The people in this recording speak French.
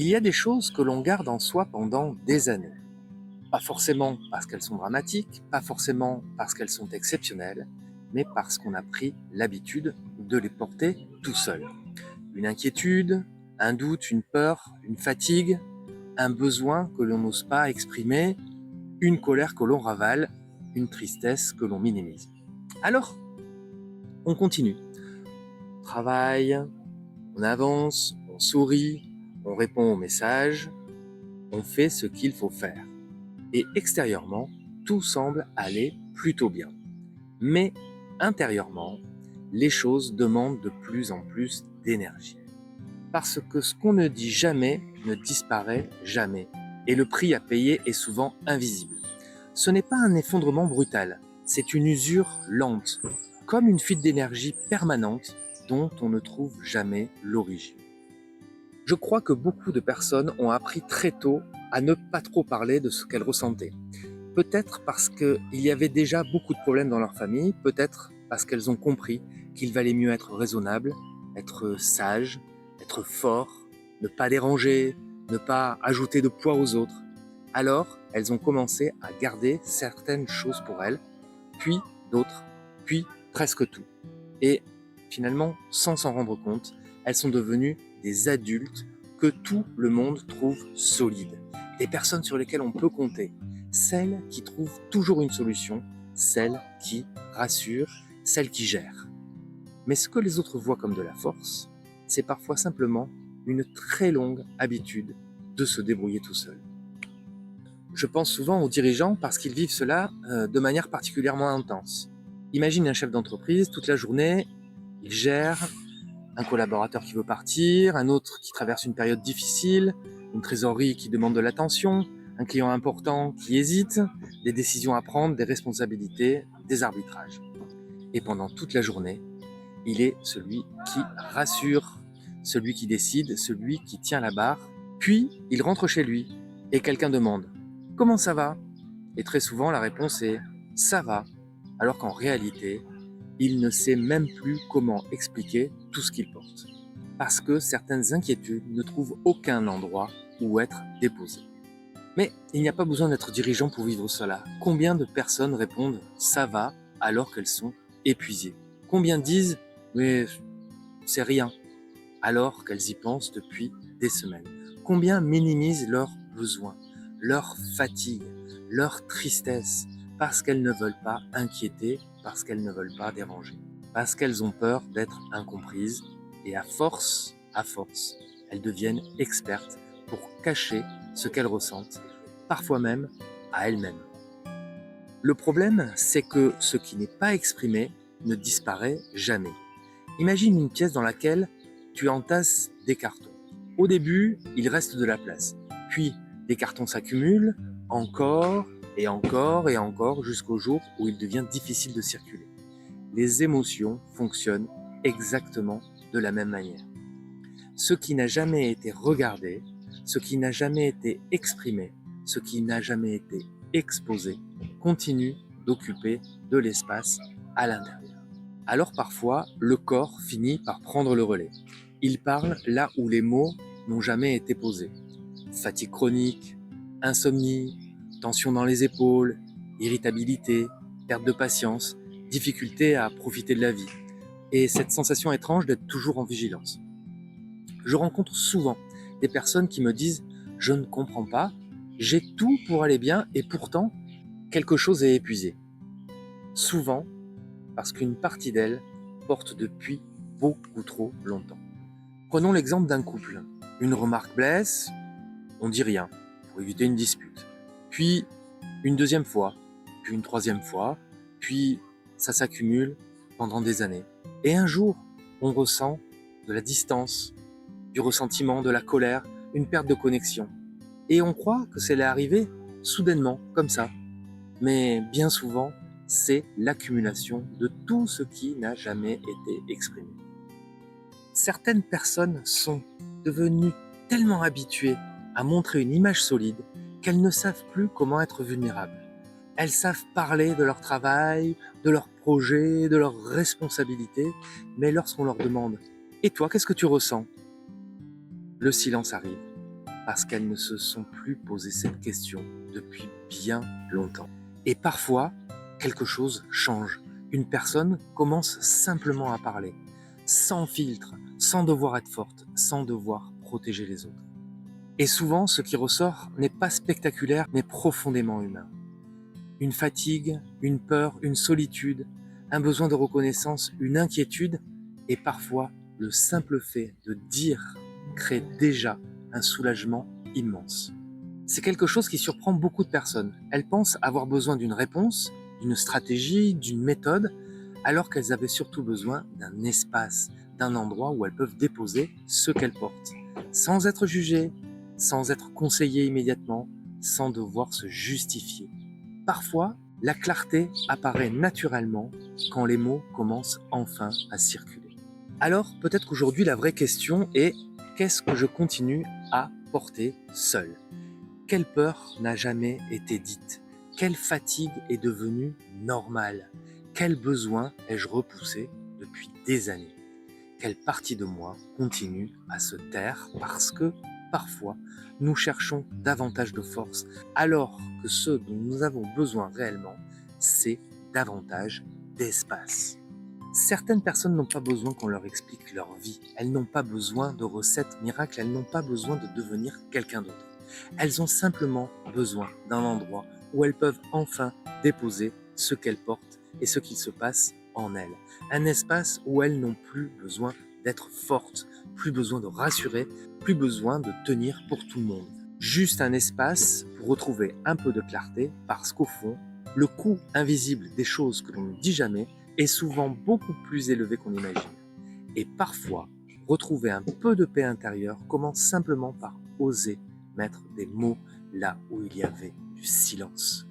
Il y a des choses que l'on garde en soi pendant des années. Pas forcément parce qu'elles sont dramatiques, pas forcément parce qu'elles sont exceptionnelles, mais parce qu'on a pris l'habitude de les porter tout seul. Une inquiétude, un doute, une peur, une fatigue, un besoin que l'on n'ose pas exprimer, une colère que l'on ravale, une tristesse que l'on minimise. Alors, on continue. On travaille, on avance, on sourit, on répond aux messages, on fait ce qu'il faut faire. Et extérieurement, tout semble aller plutôt bien. Mais intérieurement, les choses demandent de plus en plus d'énergie. Parce que ce qu'on ne dit jamais ne disparaît jamais. Et le prix à payer est souvent invisible. Ce n'est pas un effondrement brutal, c'est une usure lente, comme une fuite d'énergie permanente dont on ne trouve jamais l'origine. Je crois que beaucoup de personnes ont appris très tôt à ne pas trop parler de ce qu'elles ressentaient. Peut-être parce qu'il y avait déjà beaucoup de problèmes dans leur famille, peut-être parce qu'elles ont compris qu'il valait mieux être raisonnable, être sage, être fort, ne pas déranger, ne pas ajouter de poids aux autres. Alors, elles ont commencé à garder certaines choses pour elles, puis d'autres, puis presque tout. Et finalement, sans s'en rendre compte, elles sont devenues des adultes que tout le monde trouve solides, des personnes sur lesquelles on peut compter, celles qui trouvent toujours une solution, celles qui rassurent, celles qui gèrent. Mais ce que les autres voient comme de la force, c'est parfois simplement une très longue habitude de se débrouiller tout seul. Je pense souvent aux dirigeants parce qu'ils vivent cela de manière particulièrement intense. Imagine un chef d'entreprise, toute la journée, il gère un collaborateur qui veut partir, un autre qui traverse une période difficile, une trésorerie qui demande de l'attention, un client important qui hésite, des décisions à prendre, des responsabilités, des arbitrages. Et pendant toute la journée, il est celui qui rassure, celui qui décide, celui qui tient la barre. Puis, il rentre chez lui et quelqu'un demande « Comment ça va ?» Et très souvent, la réponse est « Ça va », alors qu'en réalité, il ne sait même plus comment expliquer tout ce qu'il porte. Parce que certaines inquiétudes ne trouvent aucun endroit où être déposées. Mais il n'y a pas besoin d'être dirigeant pour vivre cela. Combien de personnes répondent « ça va » alors qu'elles sont épuisées? Combien disent « mais c'est rien » alors qu'elles y pensent depuis des semaines? Combien minimisent leurs besoins, leur fatigue, leur tristesse, parce qu'elles ne veulent pas inquiéter, parce qu'elles ne veulent pas déranger, parce qu'elles ont peur d'être incomprises, et à force, elles deviennent expertes pour cacher ce qu'elles ressentent, parfois même à elles-mêmes. Le problème, c'est que ce qui n'est pas exprimé ne disparaît jamais. Imagine une pièce dans laquelle tu entasses des cartons. Au début, il reste de la place. Puis, des cartons s'accumulent, encore et encore et encore, jusqu'au jour où il devient difficile de circuler. Les émotions fonctionnent exactement de la même manière. Ce qui n'a jamais été regardé, ce qui n'a jamais été exprimé, ce qui n'a jamais été exposé, continue d'occuper de l'espace à l'intérieur. Alors parfois, le corps finit par prendre le relais. Il parle là où les mots n'ont jamais été posés. Fatigue chronique, insomnie, tension dans les épaules, irritabilité, perte de patience, difficulté à profiter de la vie. Et cette sensation étrange d'être toujours en vigilance. Je rencontre souvent des personnes qui me disent « Je ne comprends pas, j'ai tout pour aller bien et pourtant, quelque chose est épuisé. » Souvent, parce qu'une partie d'elle porte depuis beaucoup trop longtemps. Prenons l'exemple d'un couple. Une remarque blesse, on dit rien pour éviter une dispute. Puis une deuxième fois, puis une troisième fois, puis ça s'accumule pendant des années. Et un jour, on ressent de la distance, du ressentiment, de la colère, une perte de connexion. Et on croit que c'est arrivé soudainement, comme ça. Mais bien souvent, c'est l'accumulation de tout ce qui n'a jamais été exprimé. Certaines personnes sont devenues tellement habituées à montrer une image solide qu'elles ne savent plus comment être vulnérables. Elles savent parler de leur travail, de leurs projets, de leurs responsabilités, mais lorsqu'on leur demande « Et toi, qu'est-ce que tu ressens ?» Le silence arrive. parce qu'elles ne se sont plus posé cette question depuis bien longtemps. Et parfois, quelque chose change. Une personne commence simplement à parler, sans filtre, sans devoir être forte, sans devoir protéger les autres. Et souvent, ce qui ressort n'est pas spectaculaire, mais profondément humain. Une fatigue, une peur, une solitude, un besoin de reconnaissance, une inquiétude, et parfois le simple fait de dire crée déjà un soulagement immense. C'est quelque chose qui surprend beaucoup de personnes. Elles pensent avoir besoin d'une réponse, d'une stratégie, d'une méthode, alors qu'elles avaient surtout besoin d'un espace, d'un endroit où elles peuvent déposer ce qu'elles portent, sans être jugées, sans être conseillées immédiatement, sans devoir se justifier. Parfois, la clarté apparaît naturellement quand les mots commencent enfin à circuler. Alors, peut-être qu'aujourd'hui, la vraie question est: qu'est-ce que je continue à porter seul? Quelle peur n'a jamais été dite? Quelle fatigue est devenue normale? Quel besoin ai-je repoussé depuis des années? Quelle partie de moi continue à se taire parce que, parfois, nous cherchons davantage de force, alors que ce dont nous avons besoin réellement, c'est davantage d'espace. Certaines personnes n'ont pas besoin qu'on leur explique leur vie. Elles n'ont pas besoin de recettes miracles, elles n'ont pas besoin de devenir quelqu'un d'autre. Elles ont simplement besoin d'un endroit où elles peuvent enfin déposer ce qu'elles portent et ce qu'il se passe en elles. Un espace où elles n'ont plus besoin d'être fortes, plus besoin de rassurer, plus besoin de tenir pour tout le monde. Juste un espace pour retrouver un peu de clarté parce qu'au fond, le coût invisible des choses que l'on ne dit jamais est souvent beaucoup plus élevé qu'on imagine. Et parfois, retrouver un peu de paix intérieure commence simplement par oser mettre des mots là où il y avait du silence.